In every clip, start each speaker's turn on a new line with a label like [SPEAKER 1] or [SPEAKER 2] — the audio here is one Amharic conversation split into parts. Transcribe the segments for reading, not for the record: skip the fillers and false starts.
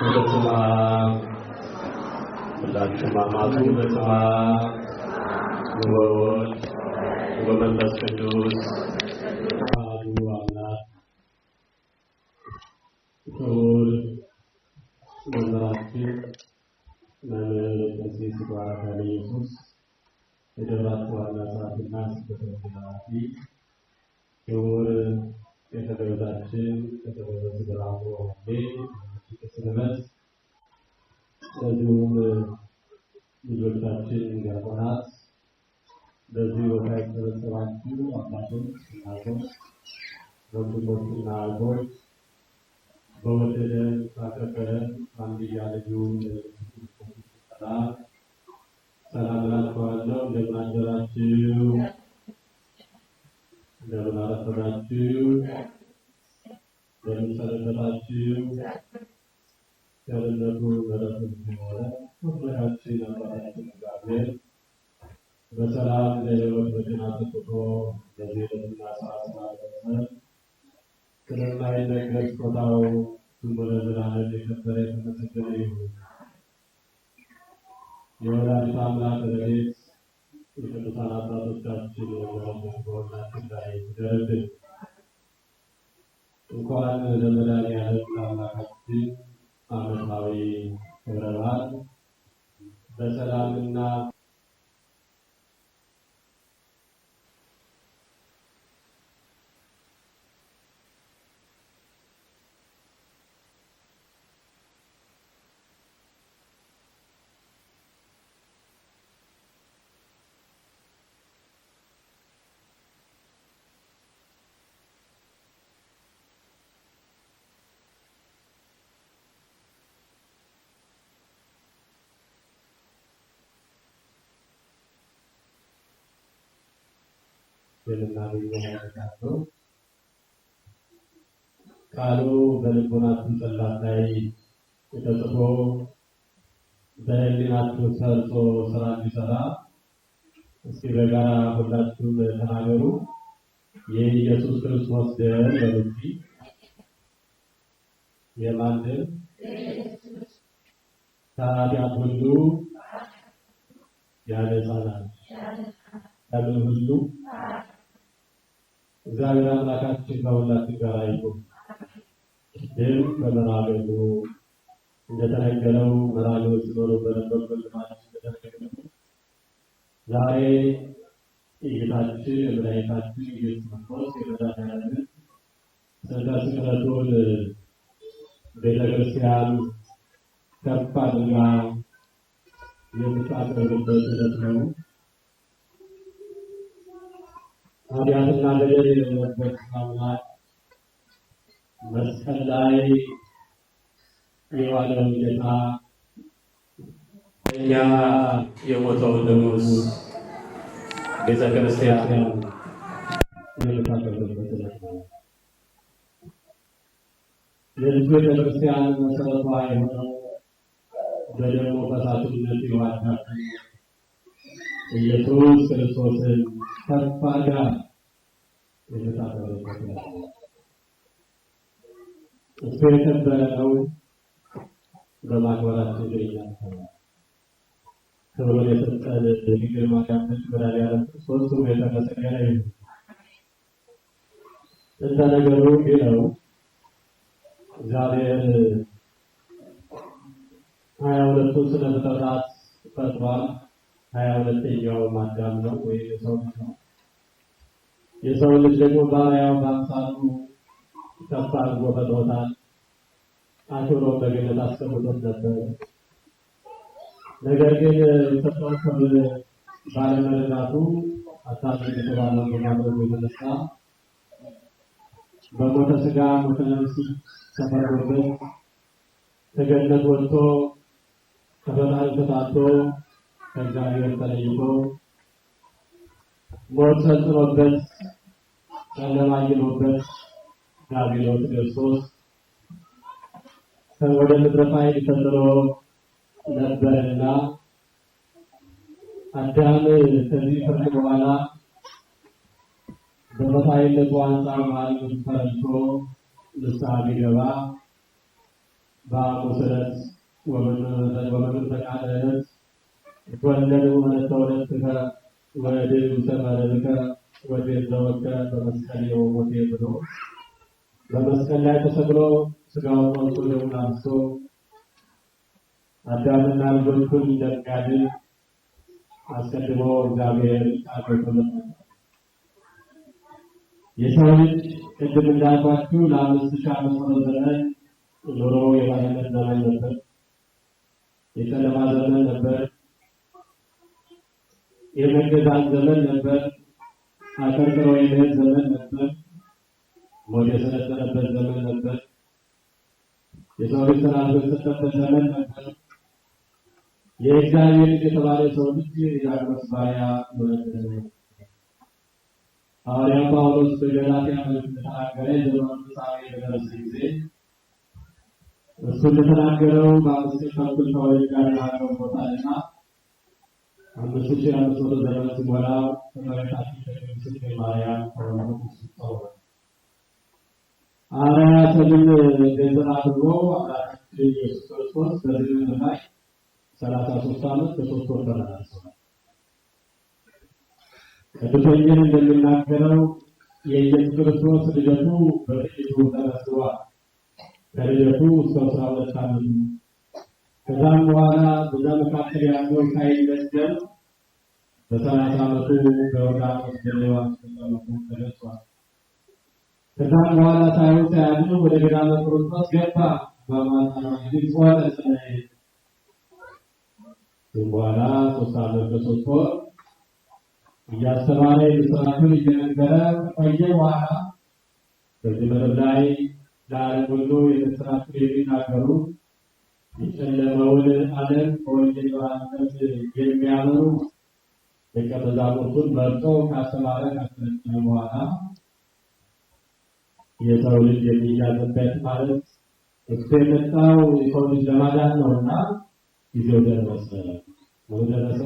[SPEAKER 1] ሁላችሁም አማቱ በስመ አብ ወወልድ ወመንፈስ ቅዱስ አሐዱ አምላክ። ክቡር መምህራችን መምህር ቀሲስ ይትባረክ ኢየሱስ የደብራችሁ ዋና ጸሐፊና ስብከተ ኃላፊ፣ ክቡር የተገዛችን ከተገዛች ብርሃኑ ስንበት እንዲሁም ልጆቻችን ዲያቆናት፣ በዚህ ቦታ የተሰበሰባችሁ አባቶች፣ እናቶች፣ ወንድሞችና እህቶች በወደደን ባከበረን አንድያ ልጁን ሰላም እላችኋለሁ። እንደምን አደራችሁ? እንደምን አረፈዳችሁ? እንደምን ሰነበታችሁ? ቸርነቱ ምሕረቱ ሲሆን ሁላችን አባታችን እግዚአብሔር በሰላም ለሕይወት በጤና ጠብቆ ለዚህ ዕለትና ሰዓት ስላደረሰን ስለማይነገር ስጦታው ስሙ ለዘላለም የከበረ የተመሰገነ ይሁን። የወላዲተ አምላክ ረድኤት የቅዱሳን አባቶቻችን በረከት በሁላችን ላይ ይደርብን። እንኳን ለመድኃኒዓለም ለአምላካችን ዓመታዊ ክብረ በዓል በሰላምና የምናገኘው ቃሉ በልቦናችሁ ጽላት ላይ ተጽፎ በሕሊናችሁ ሰርጾ ስራ እንዲሰራ እስኪ በጋራ ሁላችሁም ተናገሩ። የኢየሱስ ክርስቶስ ደም በሉቲ የማን ደም? ከኃጢአት ሁሉ ያነጻናል። ከምን ሁሉ? እግዚአብሔር አምላካችን ከሁላችን ጋር ይሁን። ግን በመራገሉ እንደተነገረው መራገሎች ሲኖሩ በነበሩ ልማዳችን እንደተነገረው ዛሬ የጌታችን የመድኃኒታችን ኢየሱስ ክርስቶስ የመድኃኒዓለም ስቅለተ ስቅለቱን ቤተክርስቲያን ከፍ አድርጋ የምታቀርብበት ዕለት ነው። ኃጢአትና በደል የሌለበት አምላክ መስቀል ላይ የዋለው ጌታ እኛ የሞተውን ንጉሥ ቤተ ክርስቲያን የምታከብርበት ዕለት ነው። የልጁ ቤተ ክርስቲያን መሰረቷ የሆነው በደሙ ፈሳሽነት የዋጃት ኢየሱስ ክርስቶስን ከፍ አድርጋ የምታከብርበት ዕለት ነው። እሱ የከበረ ነው። በማክበራችን ይገኛል። ክብሩን የሰጠን ድንግል ማርያም መድኃኒዓለም ክርስቶስ የተመሰገነ ይሁን። እንደ ነገሩ ይለው እግዚአብሔር 22ቱን ስነ ፍጥረታት ፈጥሯል። 22ኛው አዳም ነው ወይም የሰው ልጅ ነው። የሰው ልጅ ደግሞ ባሪያው በአምሳሉ ከፍ አድርጎ ፈጥሮታል። አክብሮ በገነት አስቀምጦት ነበር። ነገር ግን የተሰጠውን ክብር ባለመረዳቱ አታድርግ የተባለውን በማድረጉ የተነሳ በሞተ ሥጋ ሞተ ነፍስ ተፈርዶበት ከገነት ወጥቶ ከፈጣሪ ተጣልቶ ከእግዚአብሔር ተለይቶ ሞት ሰልጥኖበት ጨለማ አይሎበት ዲያብሎስ ክርስቶስ ወደ ምድረ ፋይል ተጥሎ ነበርና አዳም ከዚህ ፍርድ በኋላ በፈጣሪነቱ አንጻር ማለት ተረድቶ ንስሐ ቢገባ በአቁስለት ወመን ተቃለለት ወለዱ መነተወለትከ ወድል ተመረከ ወድል ዘወከ በመስቀል የወሞቴ ብሎ በመስቀል ላይ ተሰቅሎ ስጋውን ቆርጦ ደሙን አፍስሶ አዳምና ልጆቹን እንደሚያድን አስቀድሞ እግዚአብሔር ቃል ገብቶለት የሰው ልጅ ቅድም እንዳልኳችሁ ለ5000 ዘመን ኑሮ የባርነት ዘመን ነበር፣ የጨለማ ዘመን ነበር፣ የመገዛት ዘመን ነበር፣ አቀርቅሮ የመሄድ ዘመን ነበር፣ ሞት የሰለጠነበት ዘመን ነበር፣ የሰው ልጅ ተናግሮ የተሰጠበት ዘመን ነበር። የእግዚአብሔር ልጅ የተባለ ሰው ልጅ የዲያብሎስ ባሪያ ሆነ። ሐዋርያው ጳውሎስ በገላትያ መልእክት እንደተናገረ የዘመኑ ፍጻሜ በደረሰ ጊዜ እሱ እንደተናገረው በአምስት ተኩል ሰዎች ጋር ያለው ቦታና 5500 ዘመን ሲሞላ ተመረጣች ከቅድስት ማርያም ተወለደች። አርያትን ገንዘብ አድርጎ አምላካችን ኢየሱስ ክርስቶስ በዚህ ምድር ላይ 33 ዓመት ከ3 ወር ተመላልሷል። ቅዱስ ወንጌል እንደሚናገረው የኢየሱስ ክርስቶስ ልደቱ በጥቂቱ ተመስሏል። ከልደቱ እስከ 12 ዓመቱ ከዛም በኋላ በዛ መካከል ያለው ሳይለደም በ30 ዓመቱ በዮርዳኖስ ገደል ተጠምቆ ተነስቷል። ከዛም በኋላ ሳይወጣ ያለው ወደ ገዳመ ቆሮንቶስ ገባ። በማታና ዲስዋለ ሰነይ በኋላ 3 ዓመት ከ3 ወር እያስተማረ ምስራቱን እየነገረ ቆየ። በኋላ በዚህ ምድር ላይ ለዓለም ሁሉ የምስራቱን የሚናገሩ የጨለመውን ዓለም በወንጌል ብርሃንነት የሚያበሩ ደቀ መዛሙርቱን መርጦ ካስተማረ ካሰለጠነ በኋላ የሰው ልጅ የሚያዝበት ማለት እሱ የመጣው የሰው ልጅ ለማዳን ነውና ጊዜው ደረሰ። ወደረሰ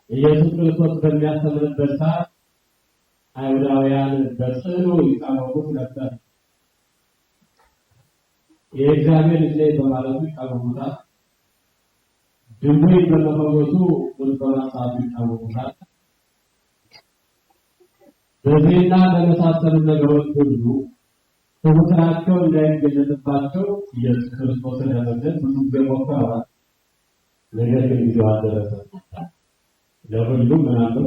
[SPEAKER 1] ኢየሱስ ክርስቶስ በሚያስተምርበት ሰዓት አይሁዳውያን በጽኑ ይቃወሙት ነበር። የእግዚአብሔር ልጅ በማለቱ ይቃወሙታል። ድውይ በመፈወሱ በማንሳቱ ይቃወሙታል። በዚህና በመሳሰሉ ነገሮች ሁሉ ስራቸው እንዳይገለጥባቸው ኢየሱስ ክርስቶስን ለመግደል ብዙ ጊዜ ሞክረዋል። ነገር ግን ጊዜው አልደረሰም። ለሁሉም ምናለው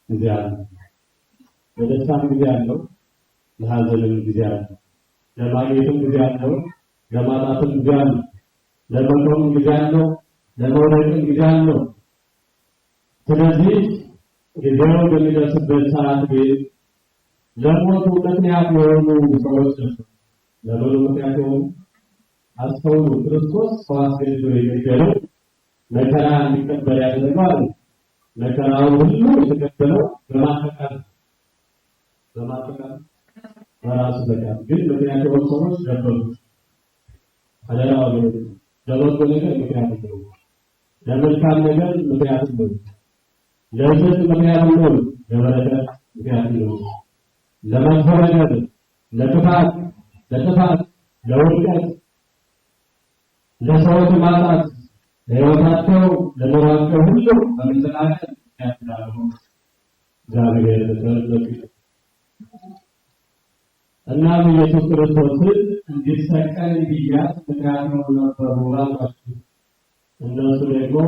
[SPEAKER 1] ጊዜ አለው። ለደስታም ጊዜ አለው፣ ለሐዘንም ጊዜ አለው፣ ለማግኘትም ጊዜ አለው፣ ለማጣትም ጊዜ አለው፣ ለመቆም ጊዜ አለው፣ ለመውደቅም ጊዜ አለው። ስለዚህ ጊዜው በሚደርስበት ሰዓት ግን ለሞቱ ምክንያት የሆኑ ሰዎች ለሞቱ ምክንያት የሆኑ አስተውሉ። ክርስቶስ ሰው አስገድዶ የገደለው መከራ እንዲቀበል ያደረገው መከራውን ሁሉ የተቀበለው በማጠቃል በራሱ በቃ ግን ምክንያት የሆኑ ሰዎች ነበሩ። አደራው ለበጎ ነገር ምክንያት ነው፣ ለመልካም ነገር ምክንያት ነው፣ ለጽድቅ ምክንያት ነው፣ ለበረከት ምክንያት ነው፣ ለመጥፎ ነገር፣ ለጥፋት፣ ለውድቀት፣ ለሰዎች ማጣት፣ ለሕይወታቸው፣ ለኑሯቸው ሁሉ በመሰናከል ያስላሉ። እግዚአብሔር በቸርነቱ እና ኢየሱስ ክርስቶስን እንዲሰቀል እንዲያዝ ምክንያት ነው ነበሩ ራሳቸው። እነሱ ደግሞ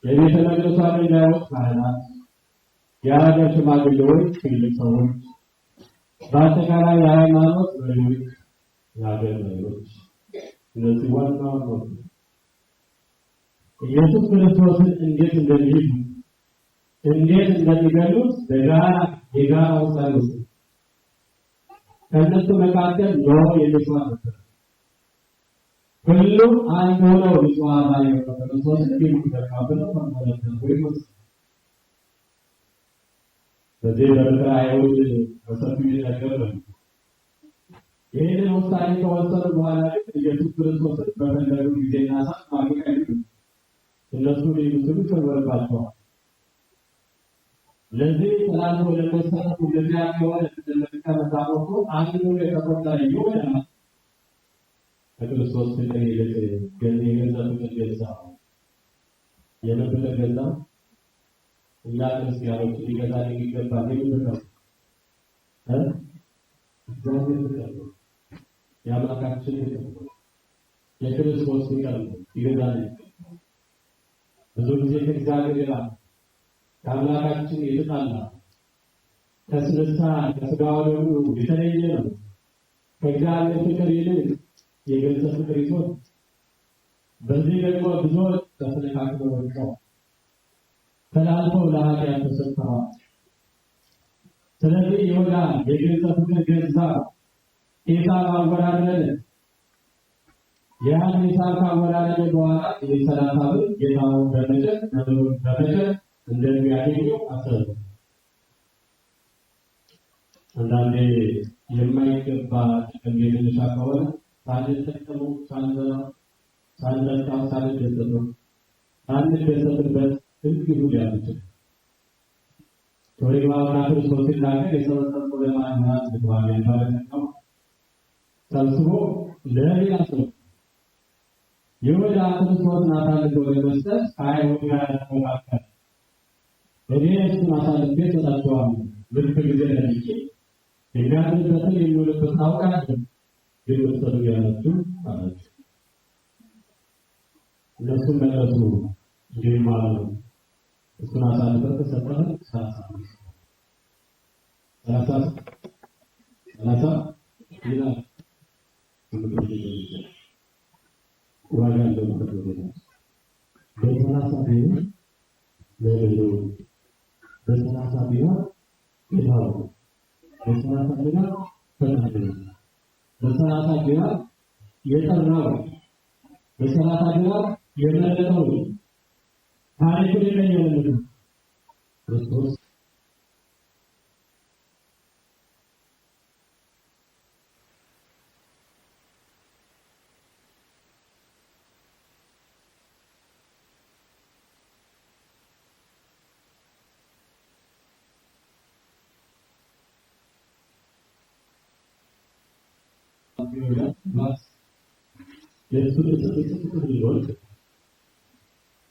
[SPEAKER 1] የቤተ መቅደሱ አገልጋዮች ካህናት፣ የሀገር ሽማግሌዎች፣ ትልቅ ሰዎች፣ በአጠቃላይ የሃይማኖት መሪዎች፣ የሀገር መሪዎች እነዚህ ዋናው ነው። ኢየሱስ ክርስቶስን እንዴት እንደሚይዙ እንዴት እንደሚገሉት የጋራ ውሳኔ ውስጥ ከእነሱ መካከል ኖህ የሚስዋ ነበር። ሁሉም አንድ ሆነው ሚስዋ ላይ ክርስቶስ እንዲተካበት ማለት ነው። በዚህ በምክረ አይሁድ በሰፊው ይነገር ነው። ይህንን ውሳኔ ከወሰኑ በኋላ ኢየሱስ ክርስቶስን በፈለጉ ጊዜና ሰዓት ማግኘት እነሱ ሊሉት ተወርባቸዋል። ለዚህ ተላልፎ ለመሰጠቱ ለዚያ የሆነ ለመቀመጣቱ አንዱ የተቆጣ ይሁዳ ከክርስቶስ ፍቅር ይልቅ የገንዘብ ፍቅር ገዛው። የልብ ፍቅር ገዛው። እኛ ክርስቲያኖች ሊገዛን የሚገባ ነው እግዚአብሔር ፍቅር ነው። የአምላካችን ፍቅር ነው። የክርስቶስ ፍቅር ነው ይገዛል። ብዙ ጊዜ ከእግዚአብሔር ይላል ከአምላካችን የተጣላ ከስልሳ ከስጋው ደግሞ የተለየ ነው። ከእግዚአብሔር ፍቅር ይልቅ የገንዘብ ፍቅር ይዞት በዚህ ደግሞ ብዙዎች ተሰነካክለው ወድቀው ተላልፈው ለኃጢአት ተሰጥተዋል። ስለዚህ ይሁዳ የገንዘብ ፍቅር ገዛ። ሂሳብ አወራረደ። ያን ሂሳብ ካወራረደ በኋላ የሰላሳ ብር ጌታውን በመሸጥ እንደሚያገኘው አሰበ። አንዳንዴ የማይገባ ጥቅም የምንሻ ከሆነ ሳንጠቀሙ ሳንጠጣው ሳንደሰትበት እንዲሁ ሊያሉት ወይባውና ክርስቶስ ሲናገር የሰውን ተንኮ ለማግኘት ልባል ያባረከው ሰብስቦ ለሌላ ሰው ይሁዳ ክርስቶስን አሳልፎ ለመስጠት ከአይሁድ ጋር ተመካከረ። እኔ እሱን አሳልፌ እሰጣቸዋለሁ፣ ልክ ጊዜ ለልቄ የሚያድርበትን የሚውልበትን አውቃለሁ፣ ግን ወሰዱ ያላችሁ አላቸው። እነሱም መለሱ እንዲህ ማለት ነው፣ እሱን አሳልፈህ ተሰጠህ ሰላሳ ይላል ዋጋ ያለው ማለት ነው። በሰላሳ ቢሆን ለሌለው በሰላሳ ቢሆን ይታው በሰላሳ ቢሆን ፈታኝ በሰላሳ ቢሆን የጠራው በሰላሳ ቢሆን የመረጠው ታሪኩ ለየለም ክርስቶስ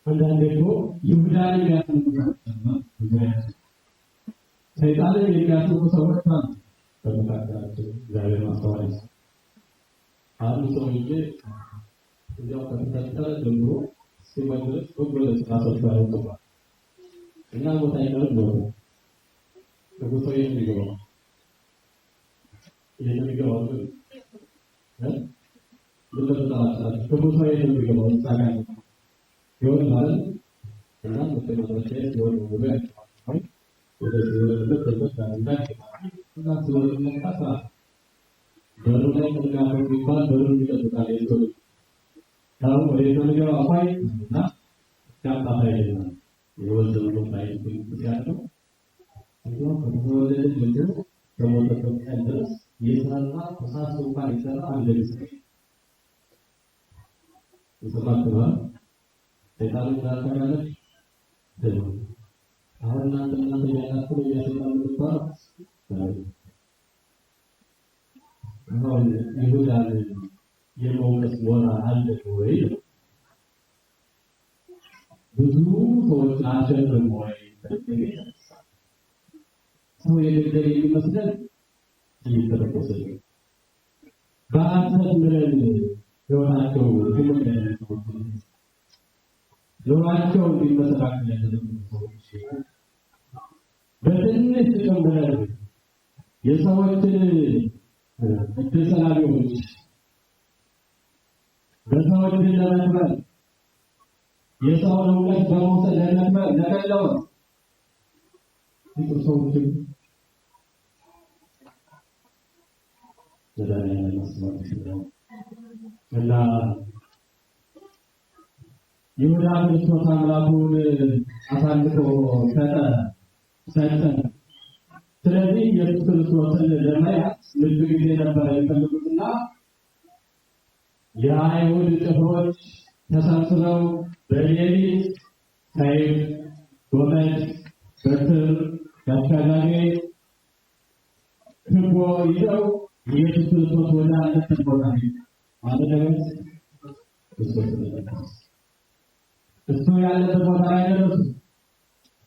[SPEAKER 1] አንዳንዴ እኮ ይሁዳን ያስነኩታል። ሰይጣንን የሚያስነኩ ሰዎች አሉ በመካከላችን። እግዚአብሔር ማስተዋል አንዱ ሰውዬ እዚያው ከተፈጠረ ጀምሮ ሲመድረስ በጎለ ስራቶች ባይወጡባል እና ቦታ ይቀርብ ነው ከቦታ የሚገባው የሚገባው ከቦታ የሚገባው ጻጋ ይሆን ማለት እና መተማመቻ ይሆን ወደ እና ስለተነካታ በሩ ላይ ተጋሩ ቢባል በሩ ይጠብቃል ይዞ ታው ወደ ተነገው አፋይ እና ያጣታ ይላል የወዘኑ ላይ ያለው እንዲሁ ከወለደ ጀምሮ ከሞተበት ቀን ድረስ የሰራ ተሳስቶ እንኳን ይሰራ አንደስ ይሰማጥባ ሰይጣን ታካለ ደው አሁን እናንተ ያላችሁ ያሰጣሉ ተባለ አሁን ይሁዳን የመውቀስ ወራ አለ ወይ? ብዙ ሰዎች አሸርም ወይ ሰው የገደለ ይመስላል ይተረኮሰ በአንተ ምረን ህይወታቸው ኑሯቸው እንዲመሰካከል ያደረጉ ሰዎች በትንሽ ጨምረን የሰዎችን ተሰላቢዎች በሰዎች ለመክበር የሰውን እውቀት በመውሰድ ለመክበር ለቀለው ሰዎች ዘዳኛ መስማት ነው እና ይሁዳ ክርስቶስ አምላኩን አሳልፎ ሰጠ። ስለዚህ ኢየሱስ ክርስቶስን ለማየት ልብ ጊዜ ነበር የሚፈልጉትና የአይሁድ ጭፍሮች ተሰብስበው በሌሊት ሰይፍ፣ ጎመድ፣ በትር ያስካላኔ ህጎ ይዘው ኢየሱስ ክርስቶስ ወደ አለበት ቦታ ማለት ነው። እሱ ያለበት ቦታ ላይ ደረሱ።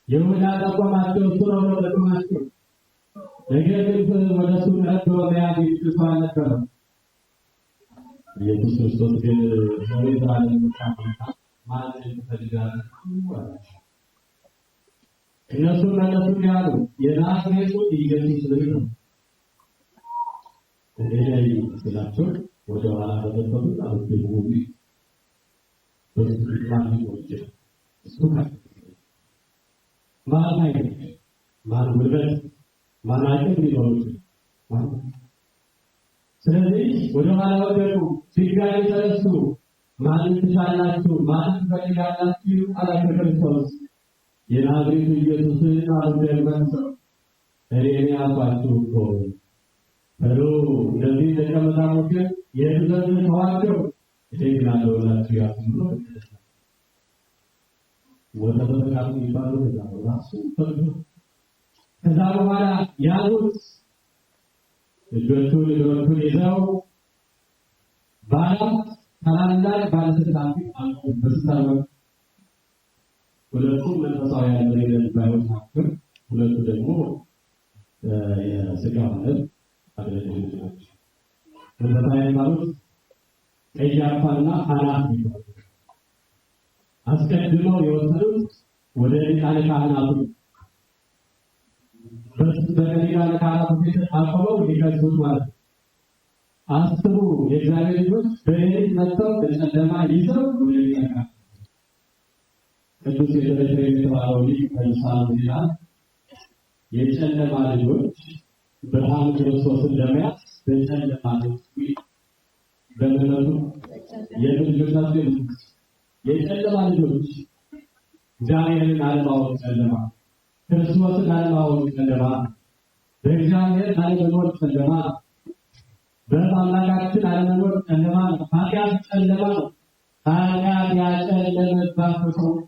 [SPEAKER 1] ይሁዳ ጠቆማቸው፣ እሱ ነው ጠቆማቸው። ነገር ግን ወደ እሱ ቀርቦ መያዝ ይችላል አልነበረም። ኢየሱስ ክርስቶስ ግን ወይዛለን ታማታ ማለት ተፈልጋለሁ። እነሱ ያሉ የናዝሬቱ ኢየሱስ ልጅ ነው። እኔ ስላቸው ወደ ኋላ ተመለሱ። አውጥተው ስለዚህ ወደ ኋላ ወደቁ። ሲጋይ ተነሱ። ማን ትሻላችሁ? ማን ትፈልጋላችሁ? አላቸው ክርስቶስ። የናዝሬቱ ኢየሱስን አልደረሰው። እኔ አባቱ ሆይ ሄሎ እንደዚህ ደቀ መዛሙርት የትእዛዝ ተዋቸው እደግናለሁ ብላችሁ ያስምሩ ወደ ተካሉ ይባሉ ራሱ ከዛ በኋላ ያሉት እጆቹን ይዘው ታላላቅ ባለስልጣናት አልቆ በስታው ሁለቱ መንፈሳዊ ያለው ባይሆን ናቸው። ሁለቱ ደግሞ የሥጋ ማለት አገልግሎት ናቸው። መንፈሳዊ ማለት ቀያፋና ሐናን ይባላሉ። አስቀድመው የወሰዱት ወደ ሊቃነ ካህናቱ በሊቃነ ካህናቱ ፊት አቆመው ሊከሱት ማለት ነው። አስቡ የእግዚአብሔር ልጆች በሌሊት መጥተው በጨለማ ይዘው ወደ ሊቃነ ካህናቱ ቅዱስ የደረሰ የተባለው ሊቅ መልሳም ይላል የጨለማ ልጆች ብርሃን ክርስቶስን ለመያዝ በጨለማ ልጆች በመለሉ የልጆቻቸው የጨለማ ልጆች እግዚአብሔርን አለማወቅ ጨለማ፣ ክርስቶስን አለማወቅ ጨለማ፣ በእግዚአብሔር አለመኖር ጨለማ፣ በአምላካችን አለመኖር ጨለማ ነው። ኃጢአት ጨለማ ነው። ኃጢአት ያጨለመባቸው ሰዎች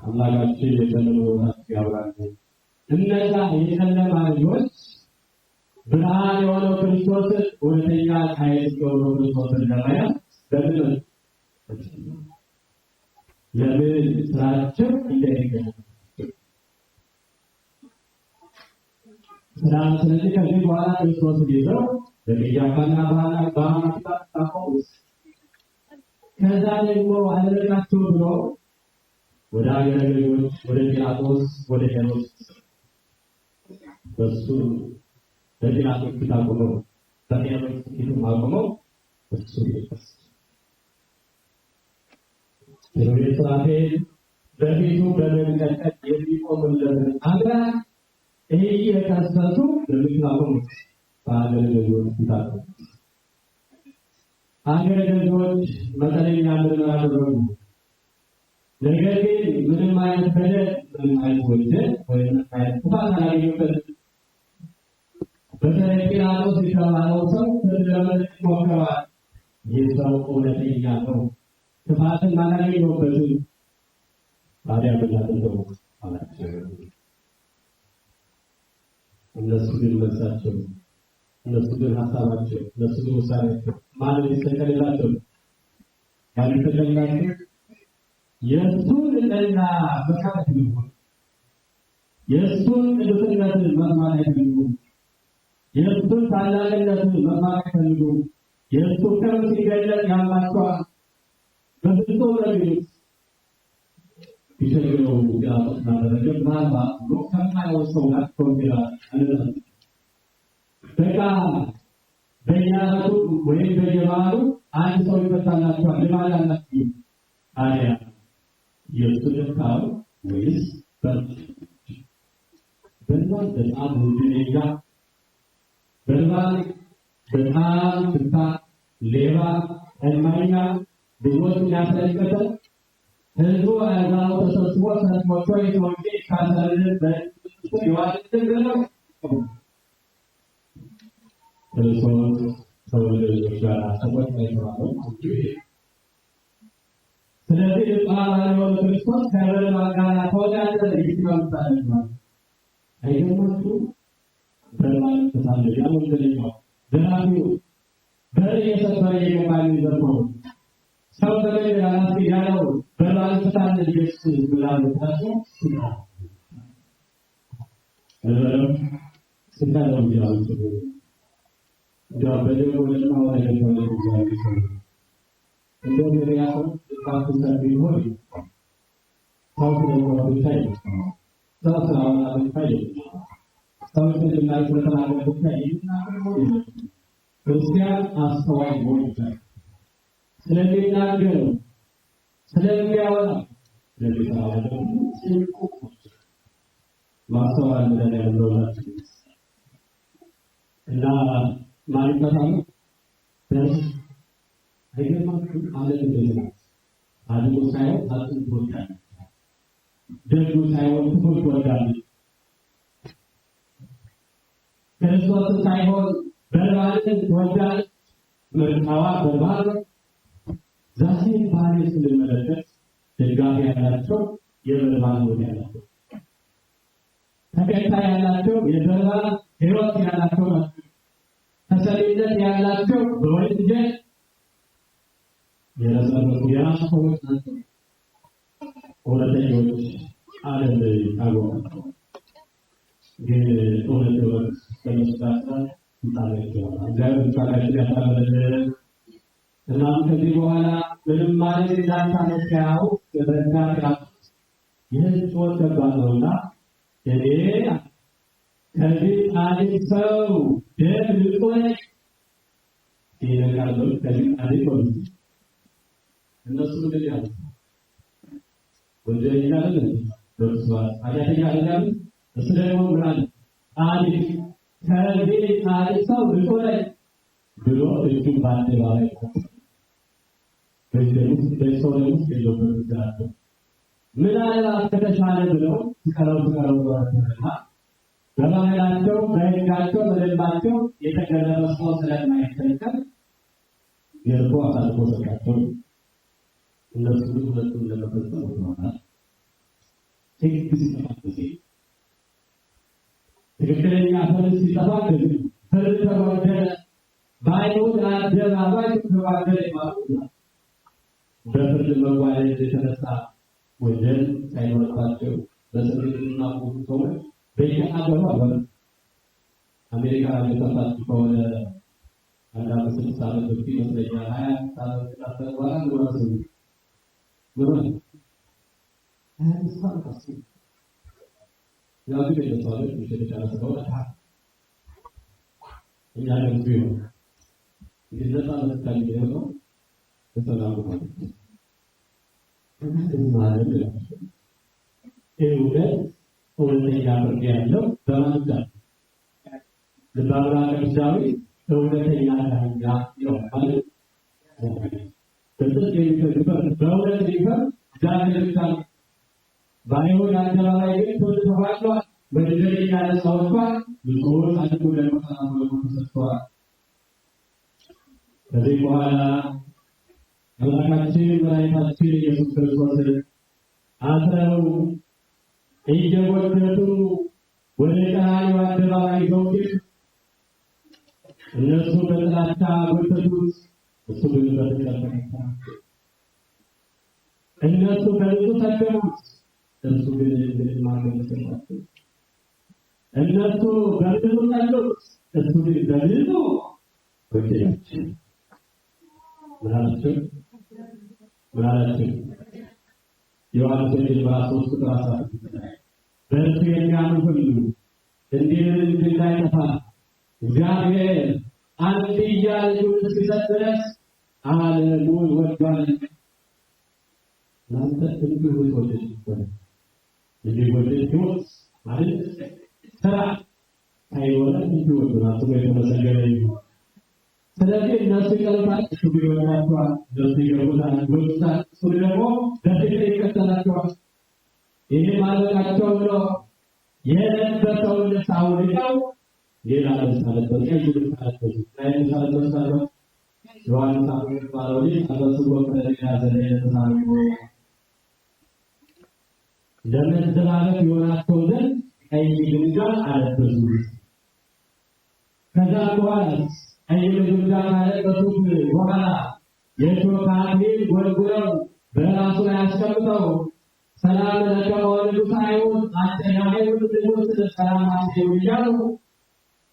[SPEAKER 1] አምላካችን የጨለመባቸው ያብራል። እነዛ የጨለማ ልጆች ብርሃን የሆነው ክርስቶስን እውነተኛ ኃይል የሆነው ክርስቶስን ለማየት ለምን ስራቸው ይለያያል? ስለዚህ ከዚህ በኋላ ክርስቶስን ይዘው በቀያፋና በሐናን ታቆሙት። ከዛ ደግሞ አለቃቸው ብሎ ወደ አገረ ገዢዎች፣ ወደ ጲላጦስ፣ ወደ ሄሮድስ በሱ በጲላጦስ ፊት አቆመው፣ በሄሮድስ ፊት አቆመው። እሱ ይፈስ ሄሮድስ ራፌል በፊቱ በመንቀጥቀጥ የሚቆምለት አምላክ እየከሰሱ ለሚያቆሙት በአገረ ገዢዎች ፊት አቆመው። አገረ ገዢዎች መጠነኛ ምርመራ አደረጉ። ነገር ግን ምንም አይነት በደል፣ ምንም አይነት ወንጀል ወይም አይነት ጥፋት አላገኙበትም። በተለይ ጲላጦስ የተባለው ሰው ለመለስ ሞክረዋል። ይህ ሰው እውነተኛ ነው፣ ጥፋትን አላገኘበትም። ታዲያ ብናደርገው አላቸው። እነሱ ግን መልሳቸው፣ እነሱ ግን ሀሳባቸው፣ እነሱ ግን ውሳኔያቸው ማለት ይሰቀልላቸው ማለት ተጨማሪ የእሱን እና በካት ይሁን የእሱን ቅዱስነት መስማት አይፈልጉም። የእሱን ታላቅነት መስማት አይፈልጉም። የእሱ ክብር ሲገለጥ ያማቸዋል። በፍጹም ለሚሉት ቢቸግረው ጲላጦስ ማደረገ ምናልባት ብሎ ከማይሆን ሰው ጋር ኮንፊራል አለበት። በቃ በየዓመቱ ወይም በየበዓሉ አንድ ሰው ይፈታላቸዋል። ልማድ አላቸው። ታዲያ የእሱ ልካው ወይስ በልባል በጣም ውድነኛ በልባል በጣም ትታ ሌባ እማኛ ብዙዎች ያስለቀቀ ህዝቡ አዛው ተሰብስቦ ሰጥሞቶ የሰውቄ ካሰልን በእሱ ይዋልትን ገለው ክርስቶስ ሰው ልጆች ጋር ተቆጣ ይተባለው ስለዚህ ጳውሎስ ክርስቶስ ከበረባ ጋር ተወዳደረ ይችላል ማለት አይገርማችሁ? በማን ተሳለ ያው እንደሌለው ደራሲው በየሰፈረ የገባኝ ዘርፎ ሰው ተገኘ አላስኪ ያለው በማን ተሳለ ኢየሱስ ብላው ታቸው ስታለው ያው ዳበደው ወለና ወለና ወለና እንደው ያው ታውቁት ቢሆን ታውቁት ብታይ ታውቁት ብታይ ታውቁት ላይ ስለተናገረ ብታይ ክርስቲያን አስተዋይ ሆኖ ስለሚናገር ስለሚያወራ ለቤታቸው ጽድቁ ማስተዋል እንደሌለው ነው እና ማለት ነው አይገርማችሁ? ዓለም እንደዚህ ነው። ዓለም ሳይሆን አጥንት ወዳል ደግሞ ሳይሆን ትኩረት ወዳል ክርስቶስ ሳይሆን በርባንን ወዳል ምርታዋ በርባን ዛሬ ባሪ ስለመለከት ደጋፊ ያላቸው የበርባን ወዳላቸው ተከታይ ያላቸው የበርባን ሕይወት ያላቸው ተሰሚነት ያላቸው በወንጀል የራሳቸው የራሳቸው ናቸው። ወለተኞች ዓለም ታውቃላችሁ ግን ወለተኞች ተመስጣጣ እንታለቸው እግዚአብሔር ታላቅ ያታለለ እና ከዚህ በኋላ ምንም ማለት እንዳታነሳው የበረካ የህዝብ ወተባለውና እኔ ከዚህ ታሪክ ሰው ደም ልቆይ ይነካሉ ከዚህ ታሪክ ነው እነሱ ምን ያሉ ወንጀል ይላል በርሷል አያተኛ አይደለም እስለሞ ምናል ታሪክ ከዚህ ታሪክ ሰው ልቆይ ብሎ እጁ ባደባባይ በሰውነት የለበው ይላል ምን አላህ ከተሻለ ብለው ከራው ወራተና በባህላቸው በህጋቸው በደንባቸው የተገለጸ ሰው ስለማይተከል የርቆ አሳልፎ ሰጣቸው እነሱ ሁለቱም ለመፈጸም ወጥተዋል። ትክክለኛ ፖሊሲ ሲጠፋ ፍርድ ተወደደ ባይሁድ አደባባይ ተዋደደ ማለት ነው። በፍርድ መዋለድ የተነሳ ወንጀል ሳይኖርባቸው በስርዓትና ሰዎች በየሀገሩ አበሩ አሜሪካ የተፈታች ከሆነ አንዳንድ 6 ዓመት በፊት ይመስለኛል 20 ዓመት ተጠቅሟል ነው ያው ግን የተሰዋለ የተቻለ ሰው እኛ ደግሞ ቢሆን እንደዛ መስካኝ ነው ተሰላሙ ማለት እውነተኛ ፍርድ ያለው በማንጋ ለባብራ ቅዱሳዊ እውነተኛ ዳኛ ነው ማለት በጥልቅ የሚፈርድ በእውነት ሊፈርድ ዛሬ ባይሆን አደባባይ ግን ተወጥቷል በደረጃ ያለሰውቷል ብዙዎች አድርጎ ለመከራከር ተሰጥቷል። ከዚህ በኋላ አምላካችን መድኃኒታችን ኢየሱስ ክርስቶስ አስረው እየጎተቱ ወደ ቀራንዮ አደባባይ ይዘውት እነሱ በጥላቻ ጎተቱት፣ እሱ ግን በፍቅር ተቀበላቸው። እነሱ በልጡ ተገሙት፣ እሱ ግን ማገል ተሰጣቸው። እነሱ በልጡ ጠሉት፣ እሱ ግን በልጡ ወደዳቸው። ምናላቸው ዮሐንስ ወንጌል ምዕራፍ 3 ቁጥር 16 በእርሱ የሚያምን ሁሉ እንዲድን እንዳይጠፋ እግዚአብሔር አንድያ ልጁን እስኪሰጥ ድረስ ዓለሙን ወዷል። እናንተ እንዲሁ ተወደዳችሁ እንዲወደድ ማለት ስራ አይወራ እንዲሁ ወዷል የተመሰገነ ይሁን። ስለዚህ እነሱ ይቀርባል እሱ ይወራቸዋል እነሱ ይገቡታል ይወጡታል እሱ ደግሞ በፍቅር ይከተላቸዋል። ይሄ ማለታቸው ብሎ የለበሰውን ልብስ አውልቀው ሌላ ልብስ አለበሱ። ቀይ ልብስ አለበሱ። ቀይ ልብስ አለበሱ። ዮሐንስ አፈወርቅ ባለውሊ አበስጎ ከለያ ዘለ ተሳልፎ ለመዘላለፍ ይሆናቸው ዘንድ ቀይ ግምጃ አለበሱ። ከዛ በኋላ ቀይ ግምጃ ካለበሱት በኋላ የሾህ አክሊል ጎልጉለው በራሱ ላይ አስቀምጠው ሰላም ለከ ወልዱ ሳይሆን አጠያየው ልጆች ሰላም አትዩ እያሉ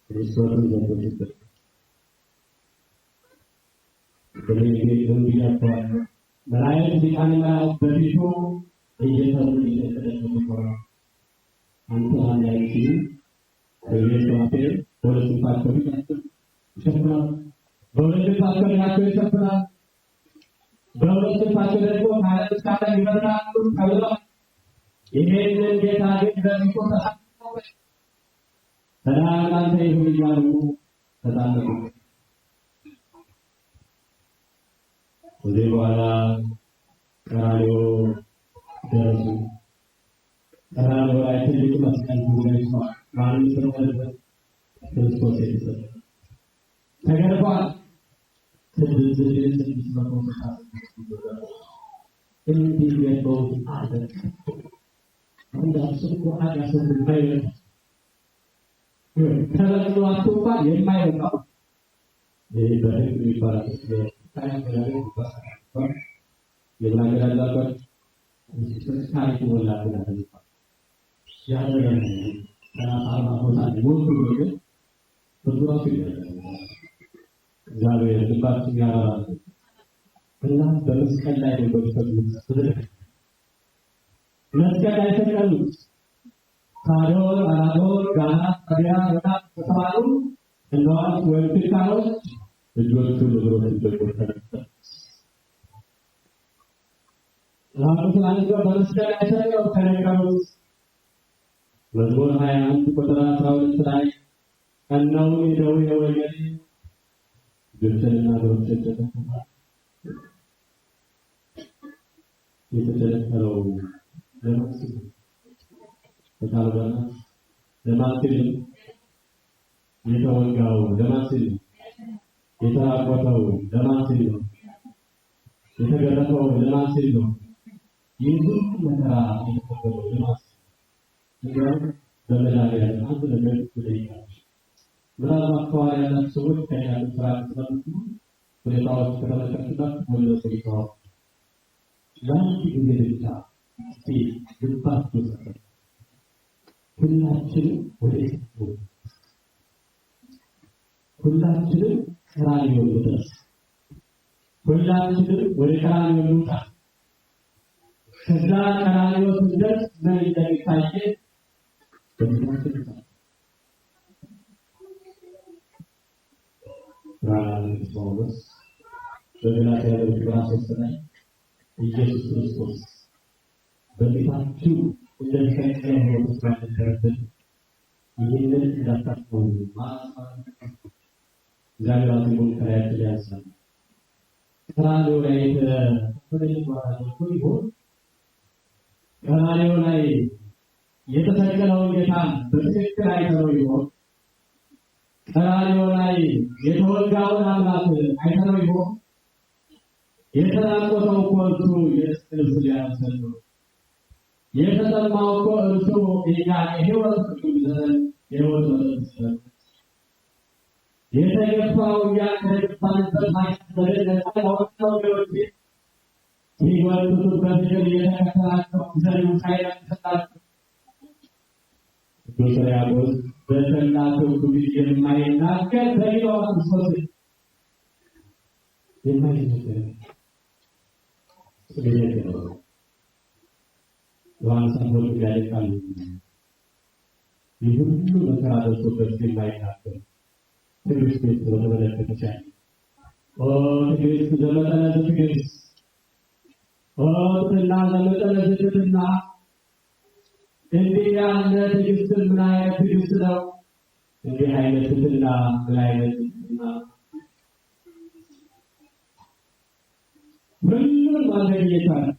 [SPEAKER 1] ክርስቶስን ዘንበቱት። በሌሊት እንዲያቋል መላእክት ሊቃነ መላእክት በፊቱ እየተሩ እየተደረጉ አንተ አላይሲ በየሰዓቱ ወለስፋቸው ይሸፍናል። በወለስፋቸው ይሸፍናል። በወለስፋቸው ደግሞ ማለት ካለ ይበራሉ ተብሎ ይሄንን ጌታ ግን በሚቆ ተሳተፈ። ሰላም ላንተ ይሁን እያሉ ተጣለቁ። ወዲህ በኋላ ቀራንዮ ደረሱ። ቀራንዮ ላይ ትልቅ መስቀል ተዘርግቷል። ማንም ስለሆነ ክርስቶስ የተሰጠ ተገርፏል። ስድስት መቶ እንዲህ የበው አለ እንዳስቆ አጋሰብ ባይወጣ ተለቅሎ አጥቷ የማይወጣው ይሄ በህግ ይባላል። ታሪክ ይባላል። የማገራላበት ታሪክ ወላድ ይባላል። ያደረገ አርባ ቦታ ሞቱ ግን ብዙዎች ይደረጋል። እግዚአብሔር ልባችን ያራራል እና በመስቀል ላይ በተሰቀሉት መስቀል ላይ ተሰቀሉት። ታዲያ አላዶር ጋና ታዲያ ወጣ ተባሉ። እነዋል ወልፊካኖች ልጆቹ ልብሮች ተቆጠረ ራሱን አንገው በመስቀል ላይ ተሰቅለው ተነቀሉት። መዝሙር 21 ቁጥር 12 ላይ ቀናው የደዌ ወገኔ ግብፅና ግብፅና የተከለከለው ለማስል ተታለና ለማስል የተወጋው ለማስል የተራቆተው ለማስል የተገረፈው ለማስል ነው። ይህ መከራ የተቀበለው ለማስል እንዲያው በመዳሪያ አንድ ነገር ይጠይቃል። ምናልባት ከኋላ ያላችሁ ሰዎች ከያሉ ስራ ስለምትሉ ሁኔታዎች ከተመለከቱበት ወለሰ ይተዋል። ለአንድ ጊዜ ብቻ እስቲ ልባችሁ ሰጠ። ሁላችንም ቀራንዮ ድረስ ሁላችንም ወደ ቀራንዮ እንውጣ። ከዛ ቀራንዮ ስንደርስ ምን እንደሚታየ በምናችን ጳውሎስ በገላትያ ምዕራፍ 3 ላይ ኢየሱስ ክርስቶስ በቤታችሁ እንደተሰቀለ ሆኖ ስለነበረበት ይህንን እንዳታስቡ ማሳሰብ እግዚአብሔር አዝሞን ከላያችን ያንሳል። ቀራንዮ ላይ የተሰቀለው ይሆን ቀራንዮ ላይ የተሰቀለውን ጌታ በትክክል አይተነው ይሆን? ቀራንዮ ላይ የተወጋውን አምላክ አይተነው ይሆን? የተራቆተው እኮ እርሱ የመስቀል ስር ያሰለ ነው። የተጠማው እኮ እርሱ እኛ የሕይወት ቅዱሳን የሕይወት መስጠት የተገፋው ያ ከገባንበት ማይተበለጥ ታውቃው ነው። ይወጡት በፊት የተከታተለው ዘሩ ሳይረክሳቸው ዶክተር በተላተው ጉድ የማይናገር በሌላው ክርስቶስ የማይናገር ስለዚህ ዮሐንስ አፈወርቅ ያለቃል ይሁሉ መከራ ደርሶበት የማይናገር ትዕግስት በተመለከተ ትዕግስት ዘመጠነ ትዕግስት እና ዘመጠነ ትዕግስትና እንዲህ ያለ ትዕግስት ምን አይነት ትዕግስት ነው? እንዲህ አይነት ትዕግስትና ምን አይነት ትዕግስትና ሁሉም ማድረግ ይቻላል።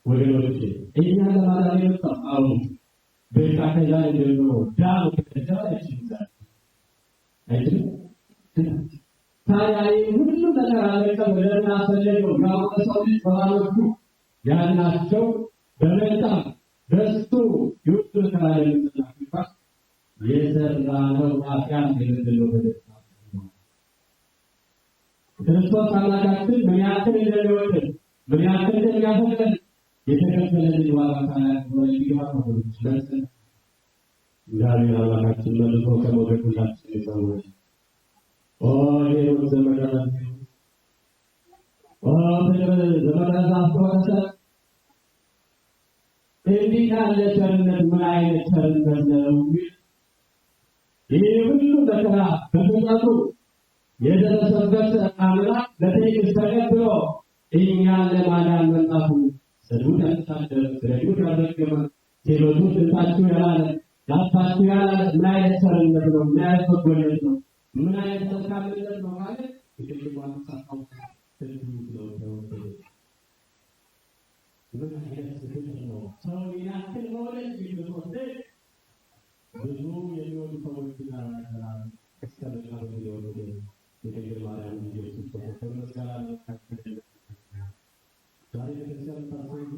[SPEAKER 1] ወገኖች እኛ ለማዳን የመጣው በቃ ከዛ ጀምሮ ዳው ከተደረገ ይችላል አይደል? ታዲያ ሁሉ ተቀራረቀ ወደና ሰለለው ያው ሰው ልጅ ባሎቹ ያላቸው በመጣ በሱ ይውጡ ተራራለ ተናፍቃ የዘራነው ኃጢአት የሌለው በደስታ ክርስቶስ አምላካችን ምን ያክል እንደሚወደን ምን ያክል እንደሚያፈቅረን የተከፈለልን ዋጋ ታላቅ ነው። ስለዚህ እግዚአብሔር አምላካችን መልሶ ከሞገድ ሁላችን ይሰውረን። ሄሮድ ዘመዳት ዘመዳት እንዲህ ያለ ቸርነት ምን አይነት ቸርነት ነው? ይህ ሁሉ መከራ በፍጥረቱ የደረሰበት አምላክ በትዕግስት ተቀብሎ እኛን ለማዳን መምጣቱ ሰዱን ያስተሳደረ ስለዱን ያደረገ ቴሎቱ ትንታችሁ ያላለ ያፋችሁ ያላለ ምን አይነት ቸርነት ነው? ምን አይነት በጎነት ነው? ምን አይነት መልካምነት ነው ማለት ይልቁን ሳታው ትልቁ ነው። ምን አይነት ፍቅር ነው? ሰው ያክል መውደድ ቢሆን ብዙ የሚወዱ ሰዎች ጋር እስከመጨረሻው ይወዱ የድንግል ማርያም ኢየሱስ ክርስቶስ መስቀል ዛሬ ክርስቲያን ታስቡ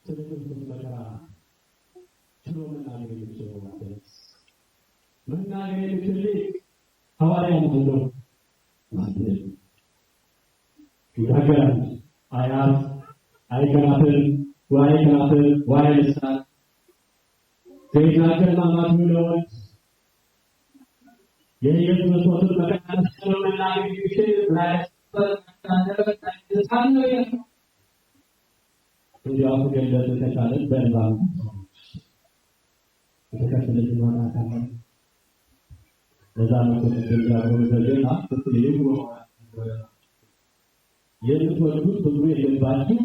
[SPEAKER 1] ስለዚህ መከራ ችሎ መናገር የሚችለው ማለት መናገር የሚችል ሐዋርያ ነው ማለት ይናገራል። አያት አይከናትን ዋይ ልሳን ዘይናገር ማማት ነው የኢየሱስ ክርስቶስ መከራን ስለመናገር የሚችል ራስ ተሳነው እንዲያው ገለጽ ተቻለ በእንባም የተከፈለ ዋጋ ካለ ለዛ ነው ተደርጋው ዘዴና ትልቁ የምትወዱት ብዙ የለባችሁ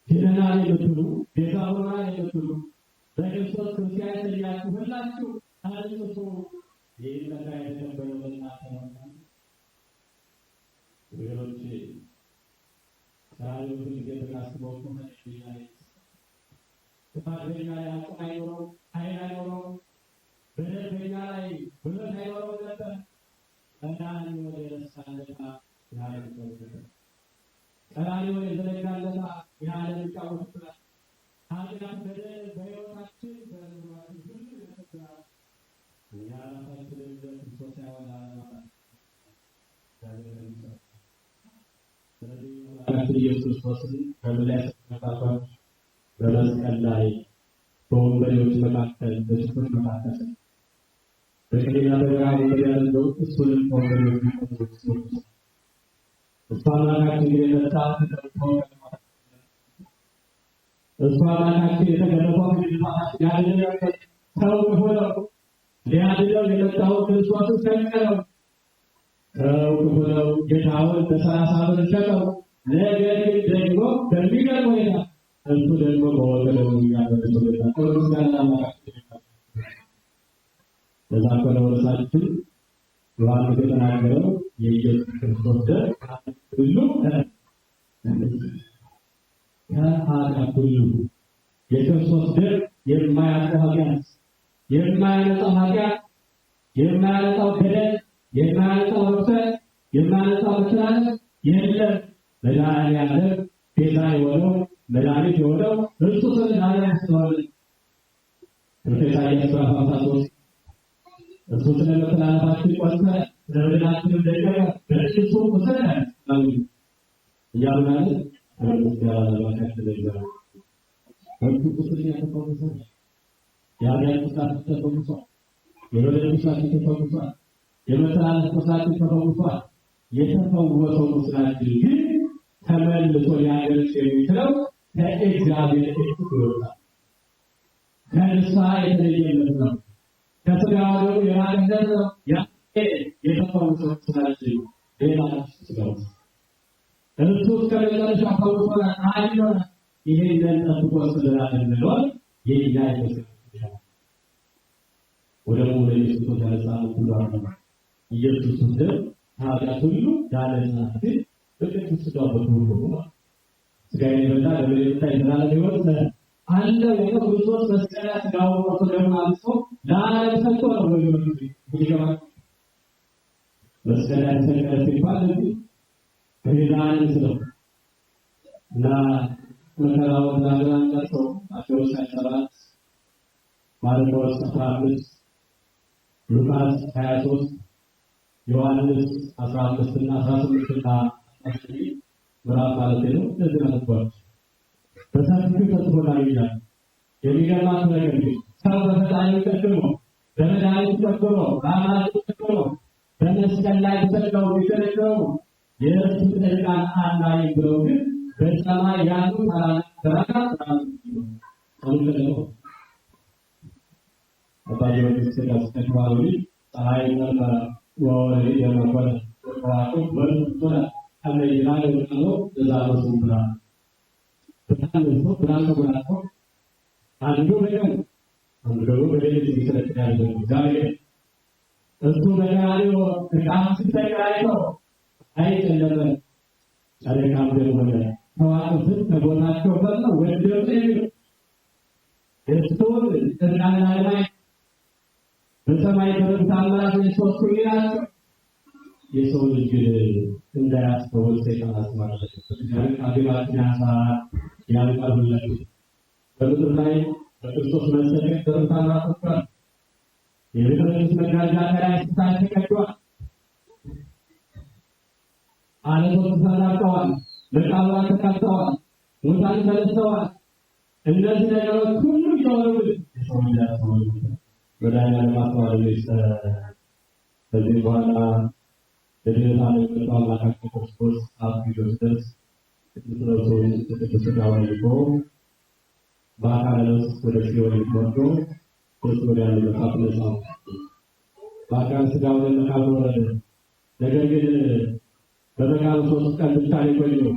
[SPEAKER 1] ጀነራል የምትሉ ቤዛውራ የምትሉ በክርስቶስ ክርስቲያን ያላችሁ ሁላችሁ ታድሱ ይሄን የተቀበለው ለእናንተ ነው። ወይሮች ሳይሉ ጊዜበካስበው ከመሽኛይ ተፋደኛ ያቆ አይኖረው በደረኛ ላይ ብለት አይኖረው ነበር እንዳን ወደ ረሳለታ ያለው ቀራንዮ የተዘጋለታ ያለው ቃውስላ ኃጢአት በደል በሕይወታችን በኑሯችን ሁሉ የተሰራ ያራታችን ለክርስቶስ ያወጣና ስለዚህ ኢየሱስ ክርስቶስን በመለያ ተካፋች በመስቀል ላይ በወንበዴዎች መካከል በጭፍሮች መካከል በቀኝና በግራ ያለው እሱንም ወንበዴዎች መካከል እሷናካችን የመጣው እሷናካችን የተገረፈው ግድፋታችን ያደረገ ሰው ሆነው ሊያድነው የመጣው ክርስቶስ ሰቀለው ሰው ሆነው ጌታውን በ30 ብር ሸጠው። ነገር ግን ደግሞ በሚገርም ሁኔታ እሱ ደግሞ በወገደው ያደረገው ክርስቶስ ያላማካችን ለዛ ኮለወሳችን ዮሐንስ የተናገረው የኢየሱስ ክርስቶስ ደም ሁሉ ከኃጢአት ሁሉ የክርስቶስ ደም የማያጠፋው ኃጢአት የማያነጻው ኃጢአት የማያነጻው በደል የማያነጻው ርኩሰት የማያነጻው መተላለፍ የለም። መድኃኒዓለም ቤዛ የሆነው መድኃኒት የሆነው እርሱ ስለዳነ ስለሆነ ኢሳይያስ 53 እሱ ስለመተላለፋችን ቆሰለ ስለበደላችን ደቀቀ በእርሱ ቆሰለ ነው ያሉናል። እርሱ ቁስል ያተፈወሰ የኃጢአት ቁስል ተፈውሷል። የበደል ቁስል ተፈውሷል። የመተላለፍ ቁስል ተፈውሷል። የተፈወሰው ቁስላችን ግን ተመልሶ ሊያገርስ የሚችለው ከእግዚአብሔር እጅ ይወጣል። ከንስሐ የተለየለት ነው። ከስጋው የራቀለት ነው። የተፈወሰው ቁስላችን ሌላ ስጋው እርሱ ከመጨረሻ ፈውሶና አይኖር ይሄንን ጠብቆ ስለላደረገው የኛ ይመስላል። ወደ ሞለ ኢየሱስ ተነሳን ሁሉ አረማ ኢየሱስ ደም ኃጢአት ሁሉ ያለናት በቅዱስ ስጋው በሁሉ ስጋዬ በላ ለበለታ ይላል ይወጣ አንደ የክርስቶስ መስቀል ስጋው ወጥቶ ደግሞ አልፎ ለዓለም ሰጥቶ ነው ወይስ ይገባል። መስቀል ላይ ተሰቀለ ሲባል ከሄዳን ስለው እና መከራውን ላገራንቀው ማቴዎስ 27 ማርቆስ 15 ሉቃስ 23 ዮሐንስ 15 እና 18 እና 19 ምዕራፍ ማለት ነው። እነዚህ ናቸው በሰፊው ተጽፎላል ይላል። የሚገርማት ነገር ግን ሰው በፈጣሪ ተቀብሎ በመድኃኒቱ ተቀብሎ በአማራጭ ተቀብሎ በመስቀል ላይ ተሰቅለው ቢገለገሉ የእርሱ ጽድቃን አናይ ብለው ግን በሰማይ ያሉ ታላላቅ ተመልከቱ። አባዬ ወደዚህ ያስተካክላሉ ፀሐይ እና ወሬ የማቆለ ተቋቁ ወርጡና አለይላለ ነው ለዛው ብላ በጣም ነው ብራን ተቆራቆ አንዱ በሌሊት ይሰለቻል ዛሬ እሱ በጋሪው ቃስ ተቀራይቶ አይጨለመ ጨረቃም ደግሞ ተዋጡት ተቦታቸው ፈጥነው ወደው እሱን ተናና ላይ በሰማይ ተረታማት ሶስቱ ይላል የሰው ልጅ እንዳያስተውል ሰይጣን አስማረበት ስለዚህ አገባችን ያልቃሉለት በምድር ላይ በክርስቶስ መሰረት ተረታማት ተፈራ የቤተክርስቲያን መጋረጃ ላይ ተቀዷል አለቶች ተሰራጨዋል ለቃላት ተካተዋል ሙታን ተነስተዋል እነዚህ ነገሮች ሁሉ ይተወሉ የሰው ልጅ ያስተውል ወዳኛ ለማስተዋል ከዚህ በኋላ ለድህነት ዓለም አምላካችን ክርስቶስ አብዮት ድረስ የተሰረሰውን የተሰራው ልቆ በአካለ ነፍስ ወደ ሲኦል ወርዶ ወደ ያለ መጽሐፍ ነጻው በአካለ ሥጋው ለመቃብር ወረደ። ነገር ግን በመቃብር 3 ቀን ብቻ የቆየው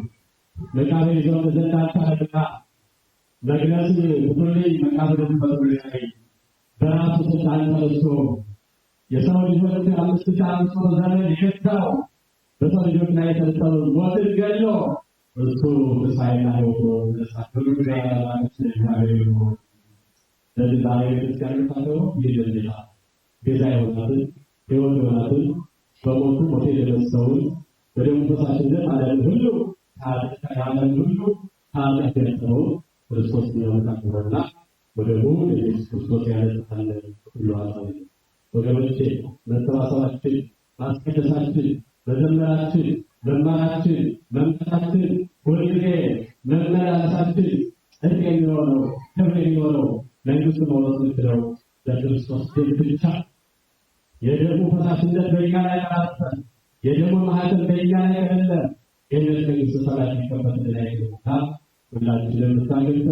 [SPEAKER 1] መቃብር ይዘው ተዘንዳቻለና መግነዝ ሁሉላይ መቃብርን ፈጥሮ ያይ በራሱ ስልጣን ተነስቶ የሰው ልጆች 5500 ዘመን የሸታው በሰው ልጆች ላይ የተነሳው ሞትን ገድሎ እሱ በሳይና ህይወቱ ለሳክሉ ያላማች ያለው ለዚህ ዛሬ ክርስቲያኑ ታደው ይደልላ ገዛ ይሆናል ህይወት ይሆናል በሞቱ ሞት የደረሰውን በደሙ ተሳስደን ዓለም ሁሉ ዓለም ሁሉ ታላቀው ክርስቶስ ያመጣውና ወደ ሙሉ ኢየሱስ ክርስቶስ ያለታለ ሁሉ አሳብ ወገኖቼ መተባሰባችን ማስቀደሳችን መዘመራችን መማራችን መምጣታችን ሁልጊዜ መመላለሳችን ጽድቅ የሚሆነው ክብር የሚሆነው መንግሥቱ መውረስ ምትለው ለክርስቶስ ብቻ የደሙ ፈሳሽነት በእኛ ላይ ቀራፈ የደሙ ማህተም በእኛ ላይ ቀለለ ይህንን መንግሥተ ሰማያት ይከፈትልን አይገባም። ሁላችንም ታገኝተ